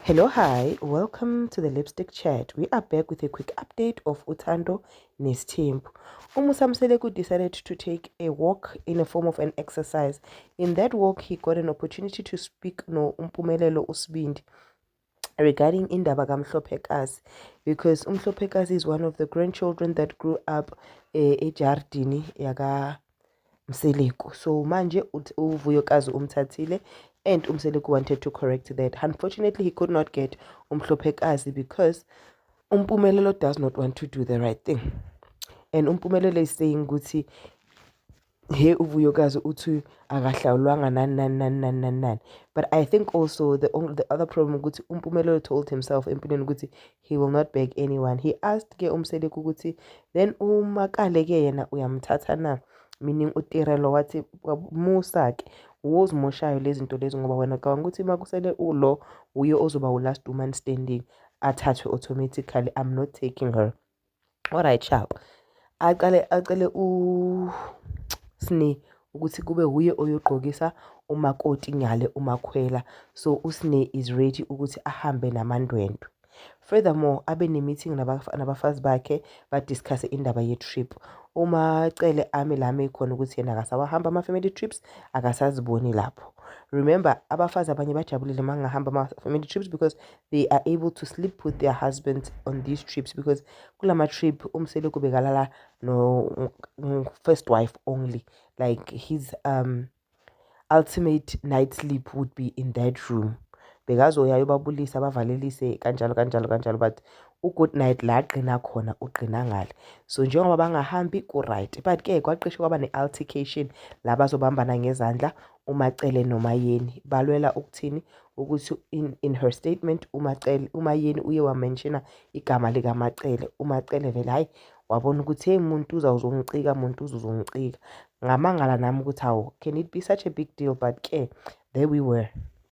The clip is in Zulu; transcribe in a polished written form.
Hello, hi, welcome to the Lipstick Chat. We are back with a quick update of Uthando Nesthembu. Umusamseleku decided to take a walk in a form of an exercise. In that walk, he got an opportunity to speak no Mpumelelo Usibindi regarding indaba kaMhlophekazi, because uMhlophekazi is one of the grandchildren that grew up ejardini yaka Mseleku. So manje uVuyokazi umthathile and uMseleku wanted to correct that. Unfortunately, he could not get uMhlophekazi because uMpumelelo does not want to do the right thing. And uMpumelelo is saying ukuthi he uVuyokazi uthi akahlawulwanga nani. But I think also the other problem ukuthi uMpumelelo told himself empilweni ukuthi he will not beg anyone. He asked ke uMseleku ukuthi then uMakale ke yena uyamthatha na, meaning uTirelo wathi musa ke wozimoshayo lezi zinto lezi ngoba wena cabanga ukuthi makusele ulo uye ozoba last woman standing athathwe automatically. I'm not taking her. Alright, ciao. Acele uSne ukuthi kube huye oyogqokisa umakoti nyale umakhwela, so uSne is ready ukuthi ahambe namandwendwe. Furthermore, abe ne-meeting nabafazi bakhe badiscuss indaba ye-trip. Umacele ame lami khona ukuthi yena akasawahamba ama-family trips, akasaziboni lapho. Remember, abafazi abanye bajabulile mangahamba ama-family trips because they are able to sleep with their husbands on these trips, because kulama trip uMseleku bekalala no first wife only, like his ultimate night sleep would be in that room. Bekazoya yobabulisa bavalelise kanjalo, but u-good night la agqina khona ugqina ngale. So njengoba bangahambi ku-right, but ke kwaqishe kwaba ne-altercation la bazobambana ngezandla uMacele noMayeni balwela ukuthini ukuthi in her statement uMayeni uye wamenshina igama likaMacele. uMacele vele hayi wabona ukuthi hey muntu uzongicika ngamangala nami ukuthi hawo, can it be such a big deal? But ke there we were.